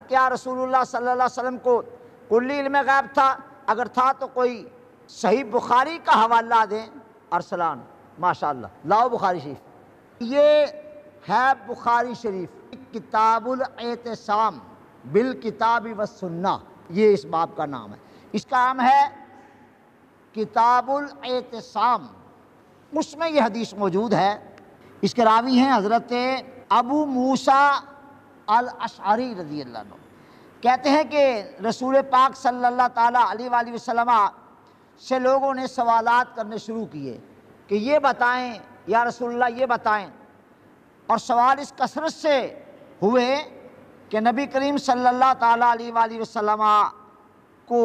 کیا رسول اللہ صلی اللہ علیہ وسلم کو کلی علم غیب تھا؟ اگر تھا تو کوئی صحیح بخاری کا حوالہ دیں۔ ارسلان ماشاءاللہ، لاؤ بخاری شریف، یہ ہے بخاری شریف، کتاب الاعتصام بالکتاب والسنہ، یہ اس باب کا نام ہے، اس کا نام ہے کتاب الاعتصام، اس میں یہ حدیث موجود ہے۔ اس کے راوی ہیں حضرت ابو موسیٰ الاشعری رضی اللہ عنہ، کہتے ہیں کہ رسول پاک صلی اللہ تعالیٰ علیہ وآلہ وسلم سے لوگوں نے سوالات کرنے شروع کیے کہ یہ بتائیں یا رسول اللہ، یہ بتائیں، اور سوال اس کثرت سے ہوئے کہ نبی کریم صلی اللہ تعالیٰ علیہ وآلہ وسلم کو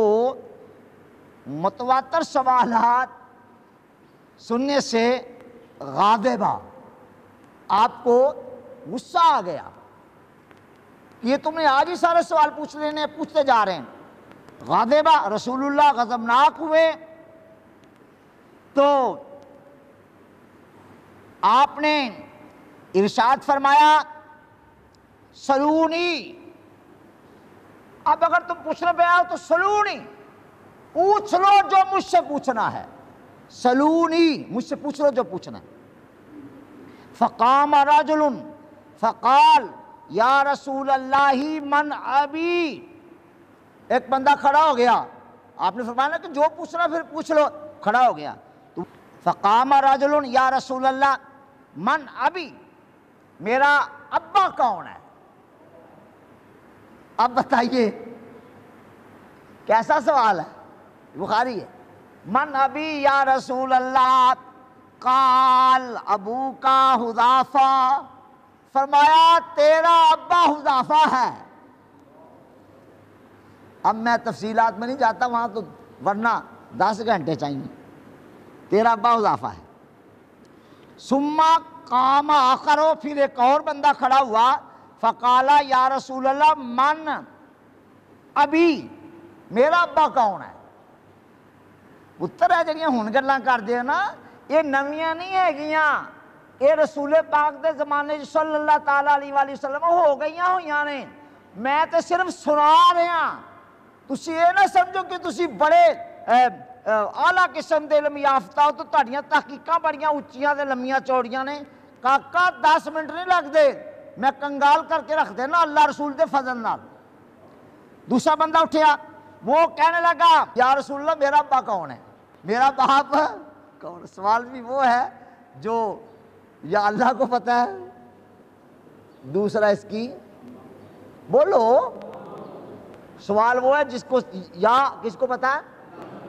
متواتر سوالات سننے سے غاضبہ آپ کو غصہ آ گیا، یہ تم نے آج ہی سارے سوال پوچھتے جا رہے ہیں۔ غاضبہ، رسول اللہ غضبناک ہوئے، تو آپ نے ارشاد فرمایا سلونی، اب اگر تم پوچھنے پہ آؤ تو سلونی، پوچھ لو جو مجھ سے پوچھنا ہے، سلونی، مجھ سے پوچھ لو جو پوچھنا ہے۔ فقام رجل فقال یا رسول اللہ من ابی، ایک بندہ کھڑا ہو گیا، آپ نے فرمایا کہ جو پوچھنا پھر پوچھ لو، کھڑا ہو گیا، تو فقام رجل یا رسول اللہ من ابی، میرا ابا کون ہے؟ اب بتائیے کیسا سوال ہے، بخاری ہے، من ابی یا رسول اللہ، قال ابو کا حذافہ، فرمایا تیرا ابا حذافہ ہے۔ اب میں تفصیلات میں نہیں جاتا وہاں تو، ورنہ 10 گھنٹے چاہیے، تیرا ابا حذافہ ہے۔ ثم قام آخر، پھر ایک اور بندہ کھڑا ہوا، فقالا یا رسول اللہ من ابی، میرا ابا کون ہے؟ پتر ہے جڑیاں ہن گلاں کردے نا، یہ نویاں نہیں ہے گیاں، یہ رسول پاک دے زمانے صلی اللہ تعالیٰ علیہ وآلہ وسلم ہو گئیاں ہویاں نے، میں تے صرف سنا رہا، تسی یہ نہ سمجھو کہ تسی بڑے اعلیٰ قسم دے علم یافتہ ہو تو تہاڈیاں تحقیقاں بڑیاں اچیاں تے لمیاں چوڑیاں نے۔ کاکا 10 منٹ نہیں لگ دے، میں کنگال کر کے رکھ دینا اللہ رسول دے فضل نال۔ دوسرا بندہ اٹھیا، وہ کہنے لگا یا رسول اللہ میرا ابا کون ہے، میرا باپ کون؟ سوال بھی وہ ہے جو یا اللہ کو پتہ ہے، دوسرا اس کی بولو، سوال وہ ہے جس کو یا کس کو پتہ ہے،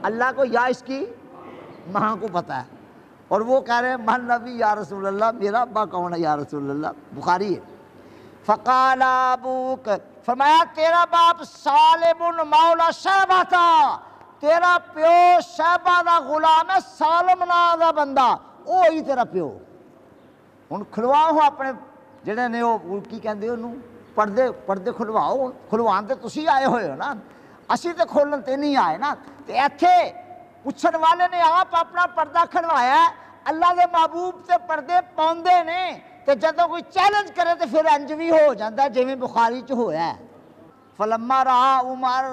اللہ کو، یا اس کی ماں کو پتہ ہے، اور وہ کہہ رہے ہیں من نبی یا رسول اللہ، میرا ابا کون ہے یا رسول اللہ، بخاری ہے۔ فقال ابوک، فرمایا تیرا باپ سالم مولا شیبہ تھا، تیرا پیو شیبہ دا غلام ہے، سالم نام دا بندہ، وہی تیرا پیو۔ ہن کھلواؤ اپنے جڑے نے وہ کی کہندے انہوں پردے کھلواؤ، کھلوان تے تسی آئے ہوئے ہو نا، اسی تے کھولن تے نہیں آئے نا، تے ایتھے پوچھن والے نے آپ اپنا پردہ کھلوایا ہے، اللہ دے محبوب تے پردے پاؤندے نے، تے جدوں کوئی چیلنج کرے تے پھر انج بھی ہو جاندا ہے جویں بخاری چ ہویا ہے۔ فلما رہا عمر،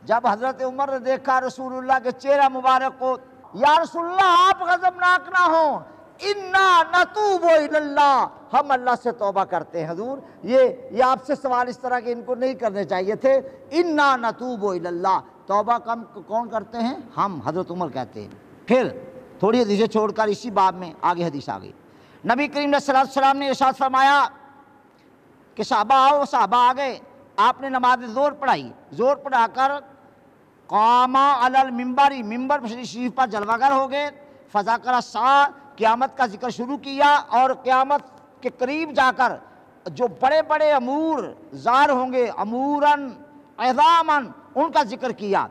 جب حضرت عمر نے دیکھا رسول اللہ کے چہرہ مبارک کو، یا رسول اللہ آپ غضبناک نہ ہوں، انا نتوب الی اللہ، ہم اللہ سے توبہ کرتے ہیں حضور، یہ آپ سے سوال اس طرح کے ان کو نہیں کرنے چاہیے تھے، انا نتوب الی اللہ، توبہ کون کرتے ہیں؟ ہم، حضرت عمر کہتے ہیں۔ پھر تھوڑی حدیثیں چھوڑ کر اسی باب میں آگے حدیث آ گئی، نبی کریم صلی اللہ علیہ وسلم نے ارشاد فرمایا کہ صحابہ آؤ، صحابہ آ گئے، آپ نے نماز زور پڑھائی، زور پڑھا کر قام علی المنبر، ممبر شریف پر جلوہ گر ہو گئے، فذکر الساعۃ، قیامت کا ذکر شروع کیا، اور قیامت کے قریب جا کر جو بڑے بڑے امور ظاہر ہوں گے، اموراً عظاماً، ان کا ذکر کیا۔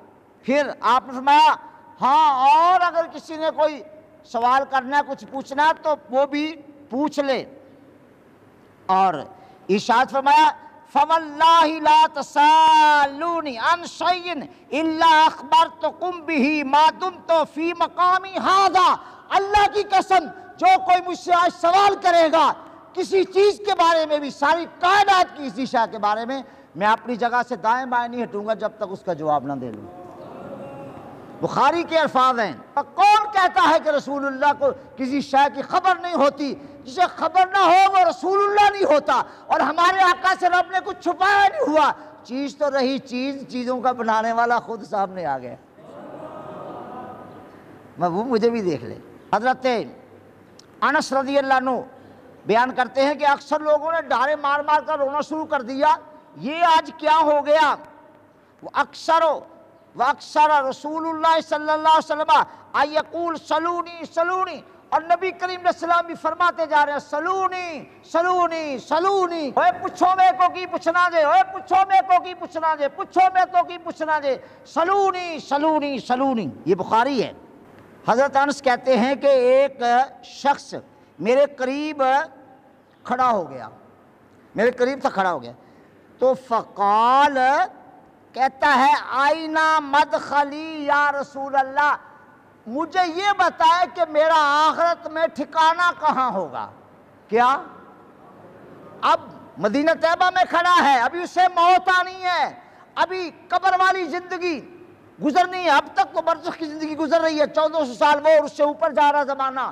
پھر آپ نے فرمایا ہاں، اور اگر کسی نے کوئی سوال کرنا ہے، کچھ پوچھنا ہے تو وہ بھی پوچھ لے، اور ارشاد فرمایا فواللہ لا تسالونی عن شیء الا اخبرتکم بہ ما دمت فی مقامی ھذا، اللہ کی قسم جو کوئی مجھ سے آج سوال کرے گا کسی چیز کے بارے میں بھی، ساری کائنات کی کسی شے کے بارے میں، میں اپنی جگہ سے دائیں بائیں نہیں ہٹوں گا جب تک اس کا جواب نہ دے لوں۔ بخاری کے الفاظ ہیں، کون کہتا ہے کہ رسول اللہ کو کسی شے کی خبر نہیں ہوتی؟ جسے خبر نہ ہو وہ رسول اللہ نہیں ہوتا، اور ہمارے آقا سے رب نے کچھ چھپایا نہیں ہوا، چیز تو رہی چیز، چیزوں کا بنانے والا خود سامنے آ گیا۔ محبوب مجھے بھی دیکھ لے۔ حضرت انس رضی اللہ عنہ بیان کرتے ہیں کہ اکثر لوگوں نے ڈارے مار مار کر رونا شروع کر دیا، یہ آج کیا ہو گیا؟ وَأَكْثَرَ رسول اللہ صلی اللہ علیہ وسلم أَن يَقُولَ سَلُونِي سَلُونِي، اور نبی کریم علیہ السلام بھی فرماتے جا رہے ہیں سلونی سلونی سلونی، اوے پوچھو میں کو کی پوچھنا جے، اوے پوچھو میں کو کی پوچھنا جے، پوچھو میں تو کی پوچھنا جے، سلونی سلونی سلونی۔ یہ بخاری ہے۔ حضرت انس کہتے ہیں کہ ایک شخص میرے قریب کھڑا ہو گیا، میرے قریب تھا کھڑا ہو گیا، تو فقال، کہتا ہے آئینہ مدخلی یا رسول اللہ، مجھے یہ بتائے کہ میرا آخرت میں ٹھکانہ کہاں ہوگا؟ کیا؟ اب مدینہ طیبہ میں کھڑا ہے، ابھی اسے موت آنی ہے، ابھی قبر والی زندگی گزرنی ہے، اب تک تو برزخ کی زندگی گزر رہی ہے، 1400 سال وہ اور اس سے اوپر جا رہا زمانہ،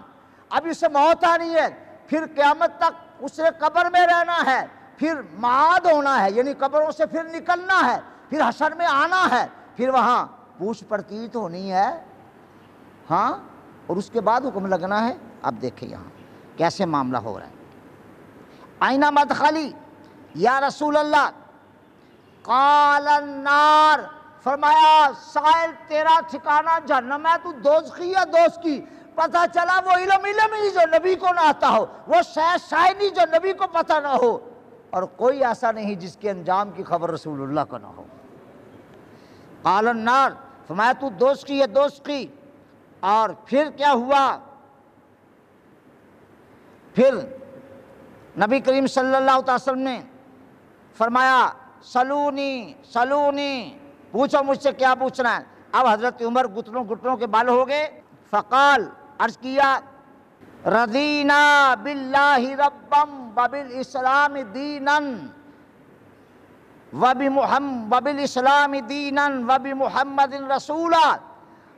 ابھی اسے موت آنی ہے، پھر قیامت تک اسے قبر میں رہنا ہے، پھر معاد ہونا ہے، یعنی قبروں سے پھر نکلنا ہے، پھر حشر میں آنا ہے، پھر وہاں پوچھ پرتیت ہونی ہے، ہاں، اور اس کے بعد حکم لگنا ہے۔ اب دیکھیں یہاں کیسے معاملہ ہو رہا ہے۔ آئینہ مدخلی یا رسول اللہ، قال النار، فرمایا سائل تیرا ٹھکانہ جہنم ہے، تو دوزخی یا دوزکی؟ پتہ چلا وہ علم ہی جو نبی کو نہ آتا ہو، وہ شے نہیں جو نبی کو پتہ نہ ہو، اور کوئی ایسا نہیں جس کے انجام کی خبر رسول اللہ کو نہ ہو۔ قال النار، فرمایا تو دوزخی یا دوزکی؟ اور پھر کیا ہوا؟ پھر نبی کریم صلی اللہ علیہ وسلم نے فرمایا سلونی سلونی، پوچھو مجھ سے کیا پوچھنا ہے۔ اب حضرت عمر گھٹنوں کے بال ہو گئے، فقال، عرض کیا، رضینا باللہ ربم وبالاسلام دینا وبالاسلام دینا وبمحمد رسولا،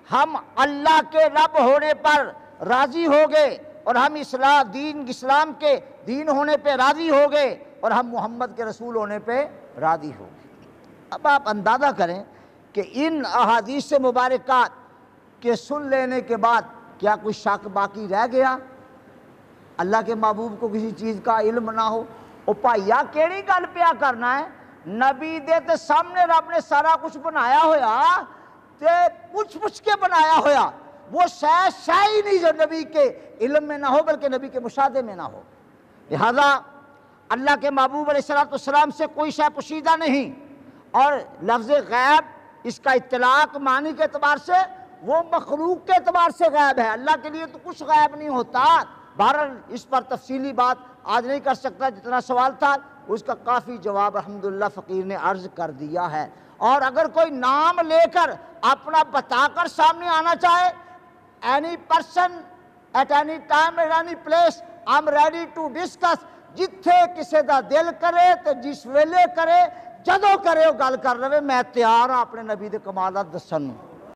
ہم اللہ کے رب ہونے پر راضی ہو گئے، اور ہم اسلام کے دین ہونے پہ راضی ہو گئے، اور ہم محمد کے رسول ہونے پہ راضی ہو گئے۔ اب آپ اندازہ کریں کہ ان احادیث مبارکات کے سن لینے کے بعد کیا کوئی شک باقی رہ گیا؟ اللہ کے محبوب کو کسی چیز کا علم نہ ہو؟ او پائیا کیڑی گل پیا کرنا ہے؟ نبی دے تے سامنے رب نے سارا کچھ بنایا ہویا، تے پوچھ کے بنایا ہویا، وہ شے ہی نہیں جو نبی کے علم میں نہ ہو بلکہ نبی کے مشاہدے میں نہ ہو۔ لہذا اللہ کے محبوب علیہ السلام سے کوئی شے پوشیدہ نہیں، اور لفظ غیب اس کا اطلاق معنی کے اعتبار سے وہ مخلوق کے اعتبار سے غیب ہے، اللہ کے لیے تو کچھ غیب نہیں ہوتا۔ بہرحال اس پر تفصیلی بات آج نہیں کر سکتا، جتنا سوال تھا اس کا کافی جواب الحمدللہ فقیر نے عرض کر دیا ہے۔ اور اگر کوئی نام لے کر اپنا بتا کر سامنے آنا چاہے، any person at any time at any place I'm ready to discuss، جتھے کسی دا دل کرے تے جس ویلے کرے جدوں کرے وہ گل کر لے، میں تیار ہوں اپنے نبی دے کمالات دسن۔